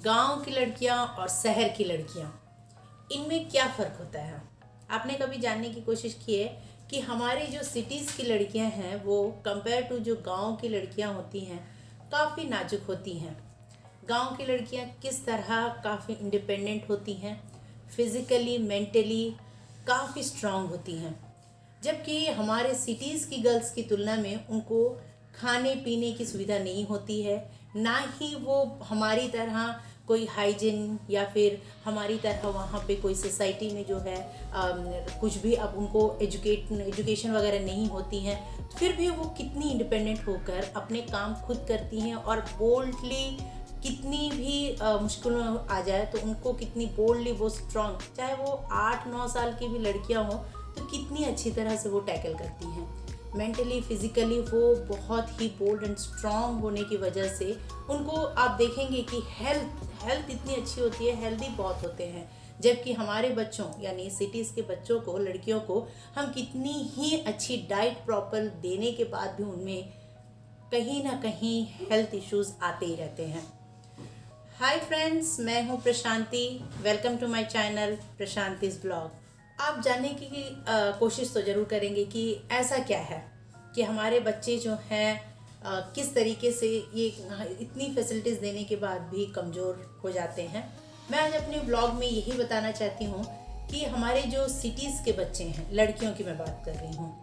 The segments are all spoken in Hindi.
गांव की लड़कियां और शहर की लड़कियां, इनमें क्या फ़र्क होता है? आपने कभी जानने की कोशिश की है कि हमारी जो सिटीज़ की लड़कियां हैं वो कंपेयर टू जो गांव की लड़कियां होती हैं काफ़ी नाजुक होती हैं। गांव की लड़कियां किस तरह काफ़ी इंडिपेंडेंट होती हैं, फिज़िकली मेंटली काफ़ी स्ट्रांग होती हैं, जबकि हमारे सिटीज़ की गर्ल्स की तुलना में उनको खाने पीने की सुविधा नहीं होती है, ना ही वो हमारी तरह कोई हाइजीन या फिर हमारी तरह वहाँ पे कोई सोसाइटी में जो है कुछ भी अब उनको एजुकेशन वगैरह नहीं होती हैं। फिर भी वो कितनी इंडिपेंडेंट होकर अपने काम खुद करती हैं और बोल्डली कितनी भी मुश्किलों आ जाए तो उनको कितनी बोल्डली वो स्ट्रांग, चाहे वो 8-9 साल की भी लड़कियां हों तो कितनी अच्छी तरह से वो टैकल करती हैं। मेंटली फिजिकली वो बहुत ही बोल्ड एंड स्ट्रांग होने की वजह से उनको आप देखेंगे कि हेल्थ इतनी अच्छी होती है, हेल्दी बहुत होते हैं। जबकि हमारे बच्चों यानी सिटीज़ के बच्चों को, लड़कियों को हम कितनी ही अच्छी डाइट प्रॉपर देने के बाद भी उनमें कहीं ना कहीं हेल्थ इश्यूज आते ही रहते हैं। हाय फ्रेंड्स, मैं हूँ Prashanti. Welcome to my channel Prashanti's blog. आप जानने की कोशिश तो ज़रूर करेंगे कि ऐसा क्या है कि हमारे बच्चे जो हैं किस तरीके से ये इतनी फैसिलिटीज़ देने के बाद भी कमज़ोर हो जाते हैं। मैं आज अपने ब्लॉग में यही बताना चाहती हूँ कि हमारे जो सिटीज़ के बच्चे हैं, लड़कियों की मैं बात कर रही हूँ,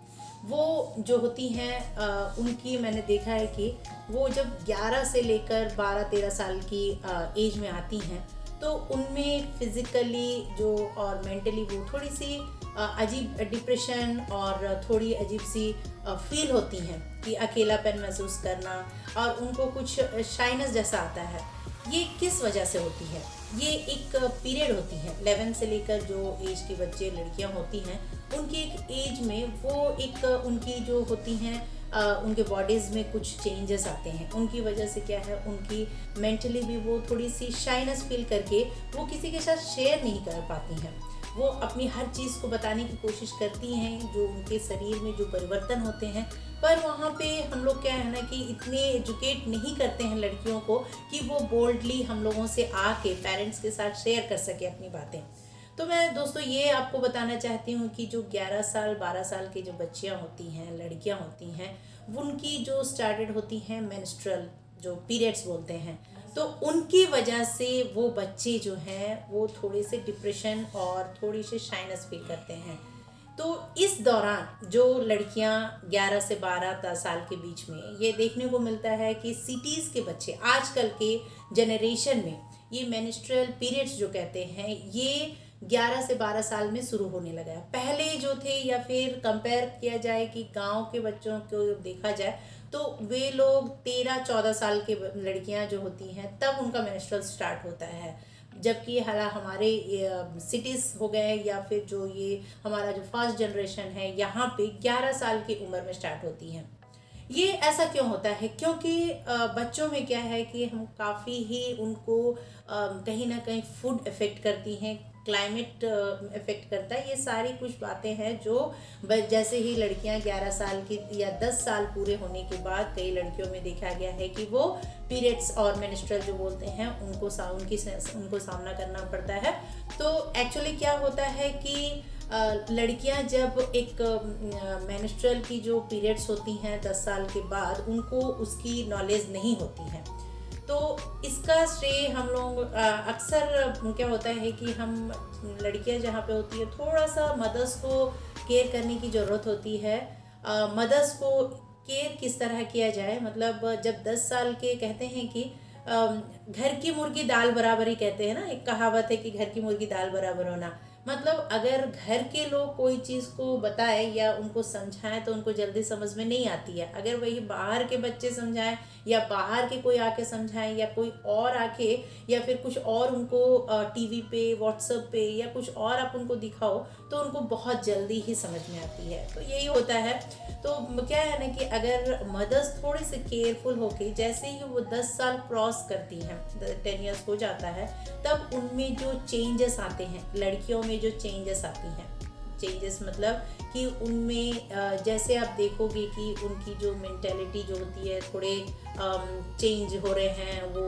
वो जो होती हैं उनकी मैंने देखा है कि वो जब 11 से लेकर 12-13 साल की एज में आती हैं तो उनमें फिज़िकली जो और मेंटली वो थोड़ी सी अजीब डिप्रेशन और थोड़ी अजीब सी फील होती हैं कि अकेलापन महसूस करना और उनको कुछ शाइनेस जैसा आता है। ये किस वजह से होती है? ये एक पीरियड होती है 11 से लेकर जो एज के बच्चे लड़कियां होती हैं उनकी एक एज में वो एक उनकी जो होती हैं उनके बॉडीज़ में कुछ चेंजेस आते हैं। उनकी वजह से क्या है, उनकी मेंटली भी वो थोड़ी सी शाइनेस फील करके वो किसी के साथ शेयर नहीं कर पाती हैं। वो अपनी हर चीज़ को बताने की कोशिश करती हैं जो उनके शरीर में जो परिवर्तन होते हैं, पर वहाँ पे हम लोग क्या है ना कि इतने एजुकेट नहीं करते हैं लड़कियों को कि वो बोल्डली हम लोगों से आके पेरेंट्स के साथ शेयर कर सके अपनी बातें। तो मैं दोस्तों ये आपको बताना चाहती हूँ कि जो 11 साल 12 साल की जो बच्चियाँ होती हैं, लड़कियाँ होती हैं, उनकी जो स्टार्टेड होती हैं मेंस्ट्रुअल जो पीरियड्स बोलते हैं, तो उनकी वजह से वो बच्चे जो हैं वो थोड़े से डिप्रेशन और थोड़ी सी शाइनेस फील करते हैं। तो इस दौरान जो लड़कियां 11 से 12 साल के बीच में ये देखने को मिलता है कि सिटीज़ के बच्चे आजकल के जनरेशन में ये मेंस्ट्रुअल पीरियड्स जो कहते हैं ये 11 से 12 साल में शुरू होने लगा है। पहले जो थे या फिर कंपेयर किया जाए कि गांव के बच्चों को देखा जाए तो वे लोग 13-14 साल के लड़कियां जो होती हैं तब उनका मेंस्ट्रुअल स्टार्ट होता है, जबकि हालांकि हमारे सिटीज़ हो गए या फिर जो ये हमारा जो फर्स्ट जनरेशन है यहाँ पे 11 साल की उम्र में स्टार्ट होती हैं। ये ऐसा क्यों होता है? क्योंकि बच्चों में क्या है कि हम काफ़ी ही उनको कहीं ना कहीं फूड इफ़ेक्ट करती हैं, क्लाइमेट इफ़ेक्ट करता है। ये सारी कुछ बातें हैं जो जैसे ही लड़कियां 11 साल की या 10 साल पूरे होने के बाद कई लड़कियों में देखा गया है कि वो पीरियड्स और मेंस्ट्रुअल जो बोलते हैं उनको सामना करना पड़ता है। तो एक्चुअली क्या होता है कि लड़कियां जब एक मेंस्ट्रुअल की जो पीरियड्स होती हैं 10 साल के बाद उनको उसकी नॉलेज नहीं होती है, तो इसका श्रेय हम लोग अक्सर क्या होता है कि हम लड़कियां जहाँ पे होती है थोड़ा सा मदर्स को केयर करने की ज़रूरत होती है। मदर्स को केयर किस तरह किया जाए, मतलब जब 10 साल के कहते हैं कि घर की मुर्गी दाल बराबर ही कहते हैं ना, एक कहावत है कि घर की मुर्गी दाल बराबर होना। मतलब अगर घर के लोग कोई चीज़ को बताए या उनको समझाएं तो उनको जल्दी समझ में नहीं आती है। अगर वही बाहर के बच्चे समझाएं या बाहर के कोई आके समझाएं या कोई और आके या फिर कुछ और उनको टीवी पे, व्हाट्सएप पे या कुछ और आप उनको दिखाओ तो उनको बहुत जल्दी ही समझ में आती है। तो यही होता है। तो क्या है ना कि अगर मदर्स थोड़े से केयरफुल होके जैसे ही वो 10 साल क्रॉस करती हैं, 10 ईयर्स हो जाता है, तब उनमें जो चेंजेस आते हैं, लड़कियों में जो चेंजेस आती हैं चेंजेस, मतलब कि उनमें जैसे आप देखोगे कि उनकी जो मेंटेलिटी जो होती है थोड़े चेंज हो रहे हैं, वो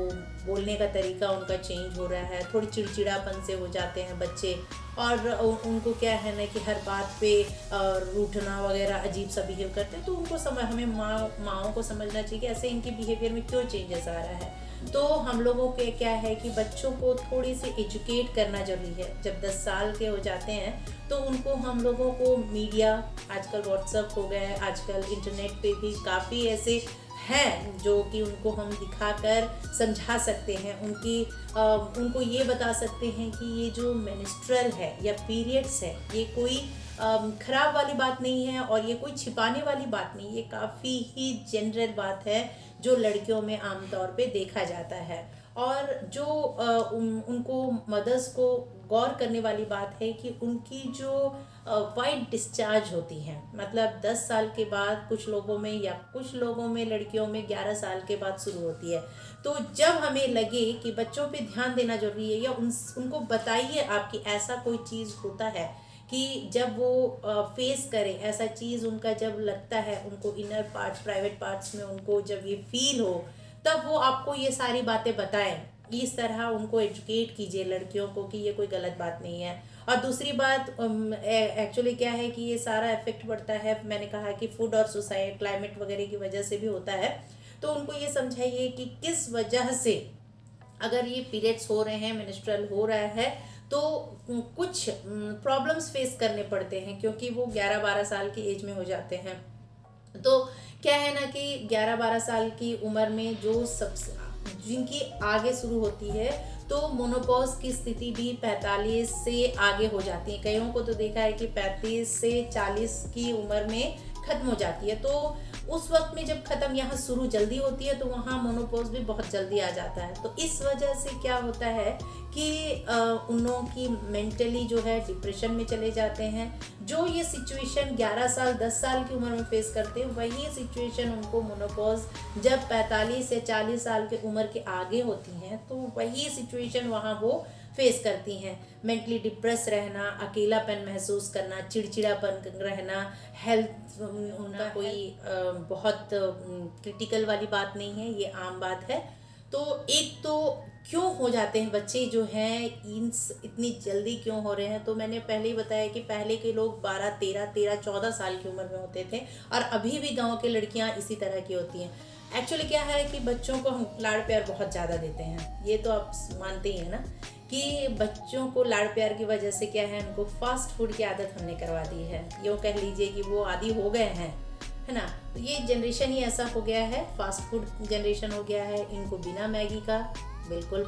बोलने का तरीका उनका चेंज हो रहा है, थोड़ी चिड़चिड़ापन से हो जाते हैं बच्चे, और उनको क्या है ना कि हर बात पे रूठना वगैरह अजीब सा बिहेव करते हैं। तो उनको हमें माँओं को समझना चाहिए कि ऐसे इनके बिहेवियर में क्यों चेंजेस आ रहा है। तो हम लोगों के क्या है कि बच्चों को थोड़ी सी एजुकेट करना जरूरी है। जब 10 साल के हो जाते हैं तो उनको हम लोगों को मीडिया, आजकल व्हाट्सएप हो गया है, आजकल इंटरनेट पे भी काफ़ी ऐसे हैं जो कि उनको हम दिखाकर समझा सकते हैं, उनको ये बता सकते हैं कि ये जो मेंस्ट्रुअल है या पीरियड्स है ये कोई खराब वाली बात नहीं है और ये कोई छिपाने वाली बात नहीं, ये काफ़ी ही जनरल बात है जो लड़कियों में आमतौर पे देखा जाता है। और जो उनको मदर्स को गौर करने वाली बात है कि उनकी जो वाइट डिस्चार्ज होती है, मतलब 10 साल के बाद कुछ लोगों में, या कुछ लोगों में लड़कियों में 11 साल के बाद शुरू होती है। तो जब हमें लगे कि बच्चों पे ध्यान देना जरूरी है, या उनको बताइए आपकी ऐसा कोई चीज़ होता है कि जब वो फेस करें ऐसा चीज़, उनका जब लगता है उनको इनर पार्ट्स, प्राइवेट पार्ट्स में उनको जब ये फील हो, तब वो आपको ये सारी बातें बताएं। इस तरह उनको एजुकेट कीजिए लड़कियों को कि ये कोई गलत बात नहीं है। और दूसरी बात, एक्चुअली क्या है कि ये सारा इफेक्ट पड़ता है, मैंने कहा कि फूड और सोसाइटी, क्लाइमेट वगैरह की वजह से भी होता है। तो उनको ये समझाइए कि किस वजह से अगर ये पीरियड्स हो रहे हैं, मेंस्ट्रुअल हो रहा है, तो कुछ प्रॉब्लम्स फेस करने पड़ते हैं, क्योंकि वो 11-12 साल की एज में हो जाते हैं। तो क्या है ना कि 11-12 साल की उम्र में जो सबसे जिनकी आगे शुरू होती है, तो मोनोपॉज की स्थिति भी 45 से आगे हो जाती है। कईयों को तो देखा है कि 35 से 40 की उम्र में खत्म हो जाती है। तो उस वक्त में जब खत्म यहाँ शुरू जल्दी होती है, तो वहाँ मोनोपॉज भी बहुत जल्दी आ जाता है। तो इस वजह से क्या होता है कि उन लोगों की मेंटली जो है डिप्रेशन में चले जाते हैं। जो ये सिचुएशन 11 साल 10 साल की उम्र में फेस करते हैं, वही सिचुएशन उनको मोनोपॉज जब 45 से 40 साल के उम्र के आगे होती हैं, तो वही सिचुएशन वहाँ वो फेस करती हैं। मेंटली डिप्रेस रहना, अकेलापन महसूस करना, चिड़चिड़ापन रहना, हेल्थ उनका कोई बहुत क्रिटिकल वाली बात नहीं है, ये आम बात है। तो एक तो क्यों हो जाते हैं बच्चे जो हैं इतनी जल्दी क्यों हो रहे हैं, तो मैंने पहले ही बताया कि पहले के लोग 12-13 14 साल की उम्र में होते थे, और अभी भी गांव की लड़कियां इसी तरह की होती हैं। एक्चुअली क्या है कि बच्चों को हम लाड़ प्यार बहुत ज़्यादा देते हैं, ये तो आप मानते ही हैं ना कि बच्चों को लाड़ प्यार की वजह से क्या है, उनको फास्ट फूड की आदत हमने करवा दी है। यूँ कह लीजिए कि वो आदी हो गए हैं, है ना। तो ये जनरेशन ही ऐसा हो गया है, फास्ट फूड जनरेशन हो गया है। इनको बिना मैगी का बिल्कुल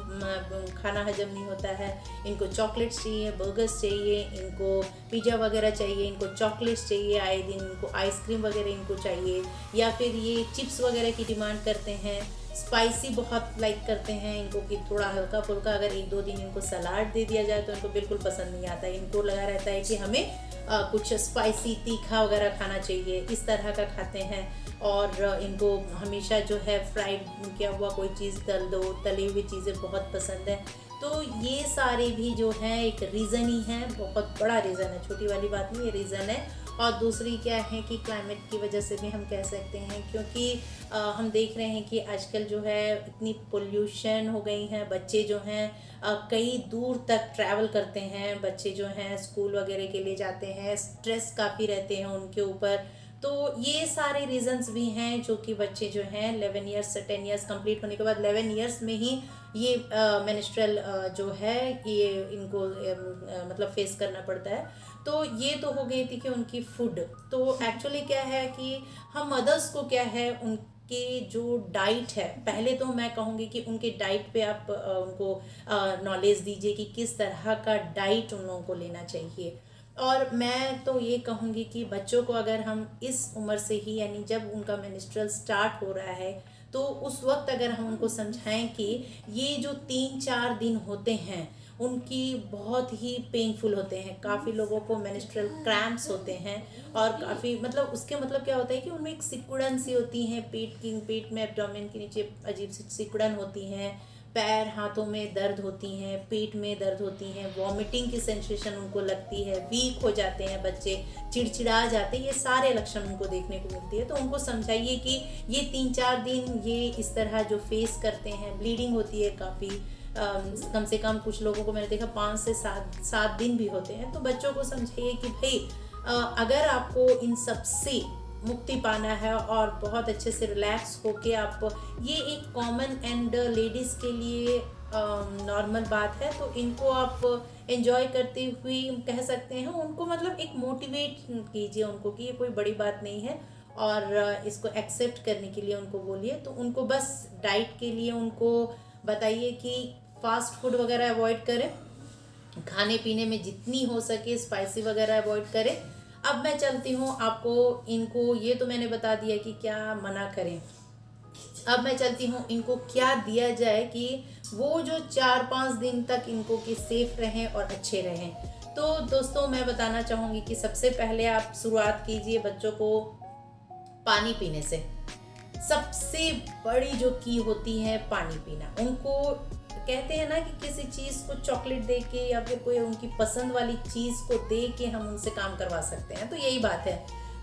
खाना हजम नहीं होता है। इनको चॉकलेट्स चाहिए, बर्गर्स चाहिए, इनको पिज़्ज़ा वगैरह चाहिए, इनको चॉकलेट्स चाहिए आए दिन, इनको आइसक्रीम वगैरह इनको चाहिए, या फिर ये चिप्स वगैरह की डिमांड करते हैं। स्पाइसी बहुत लाइक करते हैं इनको, कि थोड़ा हल्का फुल्का अगर 1-2 दिन इनको सलाद दे दिया जाए तो इनको बिल्कुल पसंद नहीं आता। इनको लगा रहता है कि हमें कुछ स्पाइसी तीखा वगैरह खाना चाहिए, इस तरह का खाते हैं। और इनको हमेशा जो है फ्राइड किया हुआ कोई चीज़ तल दो, तली हुई चीज़ें बहुत पसंद है। तो ये सारे भी जो हैं एक रीज़न ही है, बहुत बड़ा रीज़न है, छोटी वाली बात नहीं, ये रीज़न है। और दूसरी क्या है कि क्लाइमेट की वजह से भी हम कह सकते हैं, क्योंकि हम देख रहे हैं कि आजकल जो है इतनी पोल्यूशन हो गई है। बच्चे जो हैं कई दूर तक ट्रैवल करते हैं, बच्चे जो हैं स्कूल वगैरह के लिए जाते हैं, स्ट्रेस काफ़ी रहते हैं उनके ऊपर। तो ये सारे रीजंस भी हैं जो कि बच्चे जो हैं 11 ईयर्स से 10 ईयर्स कंप्लीट होने के बाद 11 ईयर्स में ही ये मेंस्ट्रुअल जो है ये इनको मतलब फेस करना पड़ता है। तो ये तो हो गई थी कि उनकी फूड। तो एक्चुअली क्या है कि हम मदर्स को क्या है उनके जो डाइट है, पहले तो मैं कहूँगी कि उनके डाइट पे आप उनको नॉलेज दीजिए कि किस तरह का डाइट उन लोगों को लेना चाहिए। और मैं तो ये कहूँगी कि बच्चों को अगर हम इस उम्र से ही, यानी जब उनका मेंस्ट्रुअल स्टार्ट हो रहा है, तो उस वक्त अगर हम उनको समझाएं कि ये जो 3-4 दिन होते हैं उनकी बहुत ही पेनफुल होते हैं। काफ़ी लोगों को मेंस्ट्रुअल क्रैम्प्स होते हैं, और काफ़ी मतलब उसके मतलब क्या होता है कि उनमें एक सिकुड़न सी होती है पेट में, एब्डोमेन के नीचे अजीब सी सिकुड़न होती हैं, पैर हाथों में दर्द होती हैं, पेट में दर्द होती हैं, वॉमिटिंग की सेंसेशन उनको लगती है, वीक हो जाते हैं बच्चे, चिड़चिड़ा जाते हैं, ये सारे लक्षण उनको देखने को मिलती है। तो उनको समझाइए कि ये 3-4 दिन ये इस तरह जो फेस करते हैं, ब्लीडिंग होती है काफ़ी, कम से कम कुछ लोगों को मैंने देखा 5 से 7 दिन भी होते हैं। तो बच्चों को समझाइए कि भाई अगर आपको इन सब से मुक्ति पाना है और बहुत अच्छे से रिलैक्स होके आप, ये एक कॉमन एंड लेडीज़ के लिए नॉर्मल बात है, तो इनको आप एंजॉय करते हुए कह सकते हैं, उनको मतलब एक मोटिवेट कीजिए उनको कि ये कोई बड़ी बात नहीं है, और इसको एक्सेप्ट करने के लिए उनको बोलिए। तो उनको बस डाइट के लिए उनको बताइए कि फास्ट फूड वगैरह अवॉइड करें, खाने पीने में जितनी हो सके स्पाइसी वगैरह अवॉइड करें। अब मैं चलती हूँ, आपको इनको ये तो मैंने बता दिया कि क्या मना करें, अब मैं चलती हूँ इनको क्या दिया जाए कि वो जो 4-5 दिन तक इनको कि सेफ रहें और अच्छे रहें। तो दोस्तों मैं बताना चाहूँगी कि सबसे पहले आप शुरुआत कीजिए बच्चों को पानी पीने से। सबसे बड़ी जो की होती है पानी पीना। उनको कहते हैं ना कि किसी चीज़ को चॉकलेट दे के या फिर कोई उनकी पसंद वाली चीज़ को दे के हम उनसे काम करवा सकते हैं, तो यही बात है।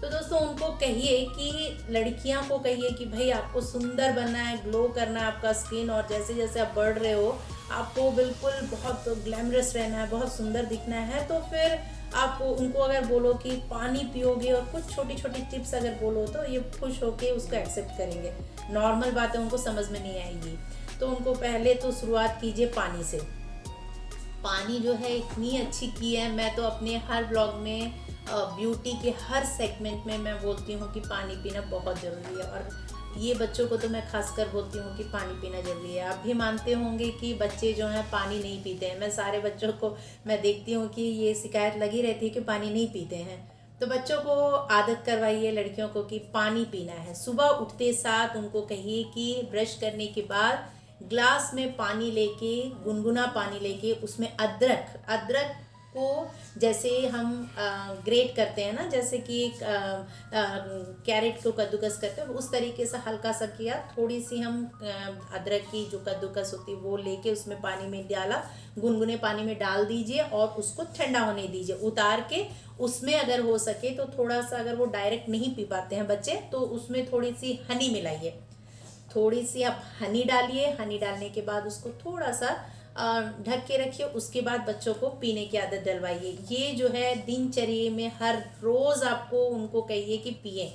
तो दोस्तों उनको कहिए कि लड़कियां को कहिए कि भाई आपको सुंदर बनना है, ग्लो करना है आपका स्किन, और जैसे जैसे आप बढ़ रहे हो आपको बिल्कुल बहुत ग्लैमरस रहना है, बहुत सुंदर दिखना है। तो फिर आप उनको अगर बोलो कि पानी पियोगे और कुछ छोटी छोटी टिप्स अगर बोलो तो ये खुश होके उसको एक्सेप्ट करेंगे। नॉर्मल बातें उनको समझ में नहीं आएगी। तो उनको पहले तो शुरुआत कीजिए पानी से। पानी जो है इतनी अच्छी की है, मैं तो अपने हर ब्लॉग में ब्यूटी के हर सेगमेंट में मैं बोलती हूँ कि पानी पीना बहुत ज़रूरी है, और ये बच्चों को तो मैं खासकर बोलती हूँ कि पानी पीना ज़रूरी है। आप भी मानते होंगे कि बच्चे जो हैं पानी नहीं पीते हैं। मैं सारे बच्चों को मैं देखती हूँ कि ये शिकायत लगी रहती है कि पानी नहीं पीते हैं। तो बच्चों को आदत करवाइए लड़कियों को कि पानी पीना है। सुबह उठते साथ उनको कहिए कि ब्रश करने के बाद ग्लास में पानी लेके, गुनगुना पानी लेके, उसमें अदरक को जैसे हम ग्रेट करते हैं ना, जैसे कि कैरेट को कद्दूकस करते हैं, उस तरीके से हल्का सा किया, थोड़ी सी हम अदरक की जो कद्दूकस होती है वो लेके उसमें पानी में डाला, गुनगुने पानी में डाल दीजिए और उसको ठंडा होने दीजिए। उतार के उसमें अगर हो सके तो थोड़ा सा, अगर वो डायरेक्ट नहीं पी पाते हैं बच्चे, तो उसमें थोड़ी सी हनी मिलाइए, थोड़ी सी आप हनी डालिए। हनी डालने के बाद उसको थोड़ा सा ढक के रखिए। उसके बाद बच्चों को पीने की आदत डलवाइए। ये जो है दिनचर्या में हर रोज़ आपको उनको कहिए कि पिए।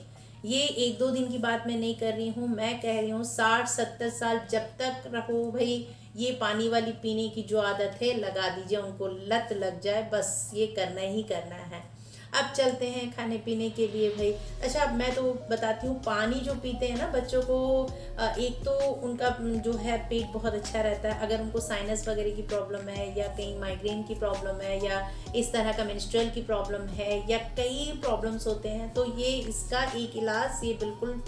ये 1-2 दिन की बात मैं नहीं कर रही हूँ, मैं कह रही हूँ 60-70 साल जब तक रहो भाई, ये पानी वाली पीने की जो आदत है लगा दीजिए, उनको लत लग जाए, बस ये करना ही करना है। अब चलते हैं खाने पीने के लिए भाई। अच्छा, मैं तो बताती हूँ पानी जो पीते हैं ना बच्चों को, एक तो उनका जो है पेट बहुत अच्छा रहता है। अगर उनको साइनस वगैरह की प्रॉब्लम है, या कहीं माइग्रेन की प्रॉब्लम है, या इस तरह का मेंस्ट्रुअल की प्रॉब्लम है, या कई प्रॉब्लम्स होते हैं, तो ये इसका एक इलाज, ये बिल्कुल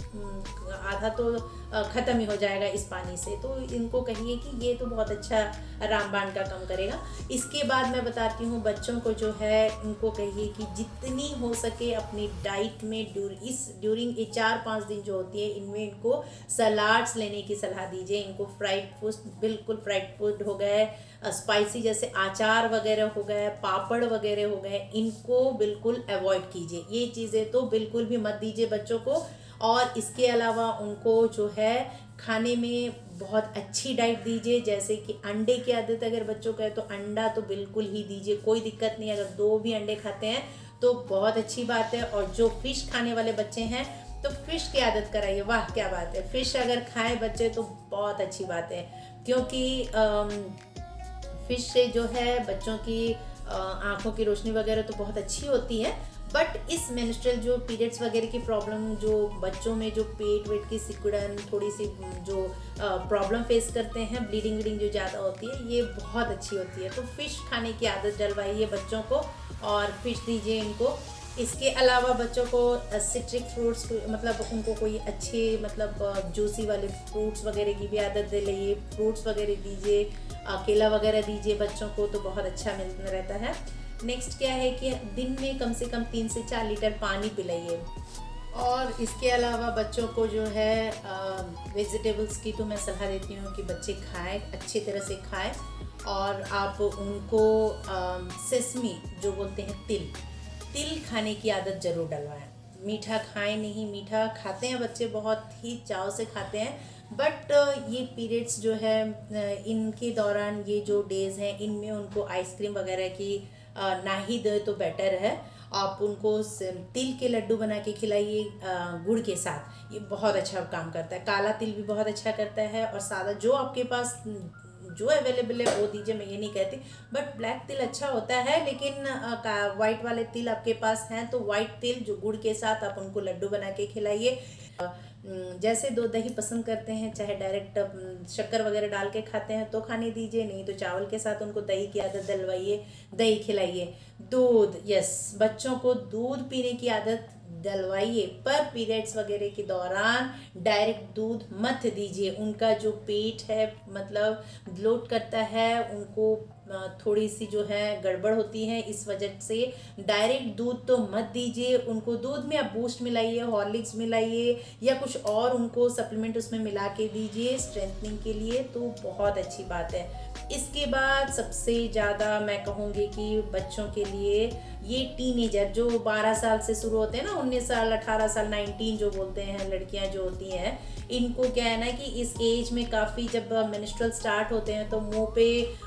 आधा तो ख़त्म ही हो जाएगा इस पानी से। तो इनको कहिए कि ये तो बहुत अच्छा रामबाण का कम करेगा। इसके बाद मैं बताती हूँ बच्चों को जो है, इनको कहिए कि जितनी हो सके अपनी डाइट में ड्यूरिंग ये 4-5 दिन जो होती है, इनमें इनको सलाड्स लेने की सलाह दीजिए। इनको फ्राइड फूड, बिल्कुल फ्राइड फूड हो गए, स्पाइसी जैसे अचार वगैरह हो गए, पापड़ वगैरह हो गए, इनको बिल्कुल अवॉइड कीजिए। ये चीज़ें तो बिल्कुल भी मत दीजिए बच्चों को। और इसके अलावा उनको जो है खाने में बहुत अच्छी डाइट दीजिए, जैसे कि अंडे की आदत अगर बच्चों को है तो अंडा तो बिल्कुल ही दीजिए, कोई दिक्कत नहीं। अगर 2 भी अंडे खाते हैं तो बहुत अच्छी बात है। और जो फिश खाने वाले बच्चे हैं तो फिश की आदत कराइए। वाह क्या बात है, फिश अगर खाएं बच्चे तो बहुत अच्छी बात है, क्योंकि फिश से जो है बच्चों की आँखों की रोशनी वगैरह तो बहुत अच्छी होती है। बट इस मेंस्ट्रुअल जो पीरियड्स वगैरह की प्रॉब्लम, जो बच्चों में जो पेट वेट की सिकुड़न, थोड़ी सी जो प्रॉब्लम फेस करते हैं, ब्लीडिंग व्लीडिंग जो ज़्यादा होती है, ये बहुत अच्छी होती है। तो फिश खाने की आदत डलवाइए बच्चों को और फिश दीजिए इनको। इसके अलावा बच्चों को सिट्रिक फ्रूट्स, मतलब उनको कोई अच्छे मतलब जूसी वाले फ्रूट्स वगैरह की भी आदत दिलाइए, फ्रूट्स वगैरह दीजिए, केला वगैरह दीजिए बच्चों को, तो बहुत अच्छा मिल रहता है। नेक्स्ट क्या है कि दिन में कम से कम 3 से 4 लीटर पानी पिलाइए। और इसके अलावा बच्चों को जो है वेजिटेबल्स की तो मैं सलाह देती हूँ कि बच्चे खाएं, अच्छी तरह से खाएं। और आप उनको सेसमी जो बोलते हैं तिल, तिल खाने की आदत ज़रूर डलवाएं। मीठा खाएं नहीं, मीठा खाते हैं बच्चे, बहुत ही चाव से खाते हैं, बट ये पीरियड्स जो है इनके दौरान, ये जो डेज़ हैं, इनमें उनको आइसक्रीम वगैरह की ना ही दे तो बेटर है। आप उनको तिल के लड्डू बना के खिलाइए गुड़ के साथ, ये बहुत अच्छा काम करता है। काला तिल भी बहुत अच्छा करता है, और सादा जो आपके पास जो अवेलेबल है वो दीजिए, मैं ये नहीं कहती, बट ब्लैक तिल अच्छा होता है। लेकिन वाइट वाले तिल आपके पास हैं तो वाइट तिल जो गुड़ के साथ आप उनको लड्डू बना के खिलाइए। जैसे दो दही पसंद करते हैं, चाहे डायरेक्ट शक्कर वगैरह डाल के खाते हैं तो खाने दीजिए, नहीं तो चावल के साथ उनको दही की आदत डलवाइए, दही खिलाइए। दूध, यस, बच्चों को दूध पीने की आदत डलवाइए, पर पीरियड्स वगैरह के दौरान डायरेक्ट दूध मत दीजिए। उनका जो पेट है मतलब ब्लोट करता है, उनको थोड़ी सी जो है गड़बड़ होती है, इस वजह से डायरेक्ट दूध तो मत दीजिए उनको। दूध में आप बूस्ट मिलाइए, हॉर्लिक्स मिलाइए, या कुछ और उनको सप्लीमेंट उसमें मिला के दीजिए स्ट्रेंथनिंग के लिए, तो बहुत अच्छी बात है। इसके बाद सबसे ज़्यादा मैं कहूँगी कि बच्चों के लिए ये टीनेजर जो 12 साल से शुरू होते हैं ना, 19 साल, 18 साल, 19 जो बोलते हैं, लड़कियां जो होती हैं, इनको क्या है ना कि इस एज में काफ़ी जब मेंस्ट्रुअल स्टार्ट होते हैं तो मुंह पे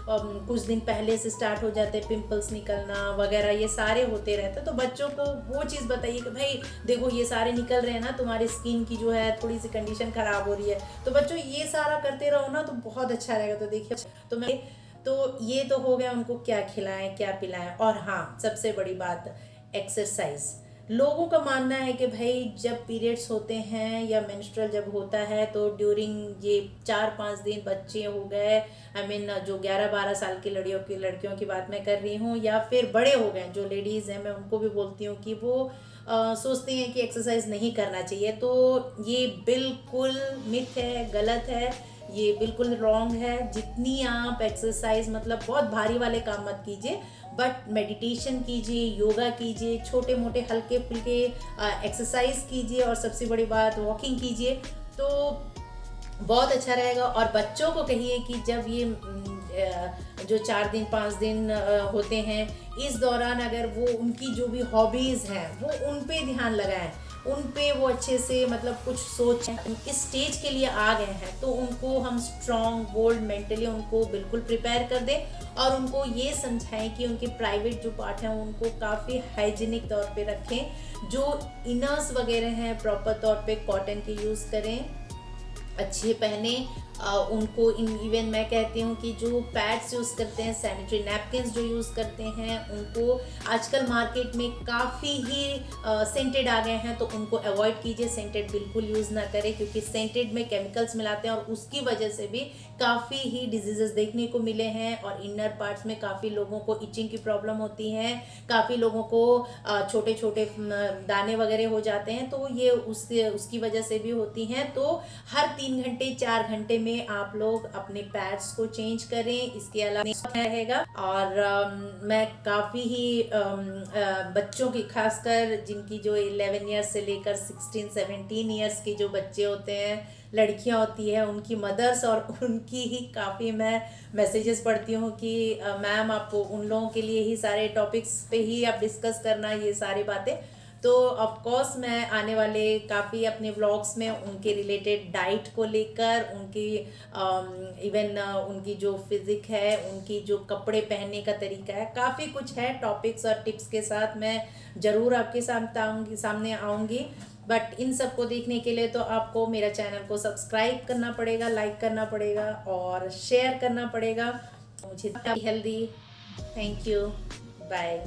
कुछ दिन पहले से स्टार्ट हो जाते हैं पिंपल्स निकलना वगैरह, ये सारे होते रहते हैं। तो बच्चों को वो चीज़ बताइए कि भाई देखो ये सारे निकल रहे हैं ना, तुम्हारी स्किन की जो है थोड़ी सी कंडीशन ख़राब हो रही है, तो बच्चों ये सारा करते रहो ना तो बहुत अच्छा रहेगा। तो देखिए, तो ये तो हो गया उनको क्या खिलाएं क्या पिलाएं। और हाँ, सबसे बड़ी बात, एक्सरसाइज। लोगों का मानना है कि भाई जब पीरियड्स होते हैं या मेंस्ट्रुअल जब होता है तो ड्यूरिंग ये 4-5 दिन, बच्चे हो गए, आई मीन जो 11-12 साल की लड़कियों की बात मैं कर रही हूँ, या फिर बड़े हो गए जो लेडीज़ हैं, मैं उनको भी बोलती हूँ कि वो सोचते हैं कि एक्सरसाइज नहीं करना चाहिए। तो ये बिल्कुल मिथ है, गलत है, ये बिल्कुल रॉन्ग है। जितनी आप एक्सरसाइज, मतलब बहुत भारी वाले काम मत कीजिए, बट मेडिटेशन कीजिए, योगा कीजिए, छोटे मोटे हल्के फुल्के एक्सरसाइज कीजिए, और सबसे बड़ी बात वॉकिंग कीजिए, तो बहुत अच्छा रहेगा। और बच्चों को कहिए कि जब ये जो 4 दिन 5 दिन होते हैं, इस दौरान अगर वो उनकी जो भी हॉबीज़ हैं वो उन पे ध्यान लगाएं, उन पे वो अच्छे से मतलब कुछ सोचें। इस स्टेज के लिए आ गए हैं तो उनको हम स्ट्रॉन्ग, बोल्ड, मेंटली उनको बिल्कुल प्रिपेयर कर दें, और उनको ये समझाएं कि उनके प्राइवेट जो पार्ट हैं उनको काफ़ी हाइजीनिक तौर पे रखें। जो इनर्स वगैरह हैं प्रॉपर तौर पे कॉटन के यूज़ करें, अच्छे पहने उनको। इवन मैं कहती हूँ कि जो पैड्स यूज़ करते हैं, सैनिटरी नैपकिन्स जो यूज़ करते हैं, उनको आजकल मार्केट में काफ़ी ही सेंटेड आ गए हैं, तो उनको अवॉइड कीजिए। सेंटेड बिल्कुल यूज़ ना करें, क्योंकि सेंटेड में केमिकल्स मिलाते हैं और उसकी वजह से भी काफ़ी ही डिजीजेस देखने को मिले हैं। और इनर पार्ट्स में काफ़ी लोगों को इचिंग की प्रॉब्लम होती है, काफ़ी लोगों को छोटे छोटे दाने वगैरह हो जाते हैं, तो ये उसकी वजह से भी होती हैं। तो हर 3 घंटे 4 घंटे में आप लोग अपने पैड्स को चेंज करें। इसके अलावा रहेगा। और मैं काफ़ी ही बच्चों की, खासकर जिनकी जो 11 ईयर्स से लेकर 16-17 ईयर्स के जो बच्चे होते हैं, लड़कियां होती है, उनकी मदर्स, और उनकी ही काफ़ी मैं मैसेजेस पढ़ती हूँ कि मैम आप उन लोगों के लिए ही सारे टॉपिक्स पे ही आप डिस्कस करना ये सारी बातें। तो ऑफ कोर्स मैं आने वाले काफ़ी अपने व्लॉग्स में उनके रिलेटेड डाइट को लेकर, उनकी इवन उनकी जो फिजिक है, उनकी जो कपड़े पहनने का तरीका है, काफ़ी कुछ है टॉपिक्स और टिप्स के साथ मैं ज़रूर आपके सामने आऊँगी। बट इन सब को देखने के लिए तो आपको मेरा चैनल को सब्सक्राइब करना पड़ेगा, लाइक करना पड़ेगा और शेयर करना पड़ेगा। मुझे हेल्दी। Thank you, bye.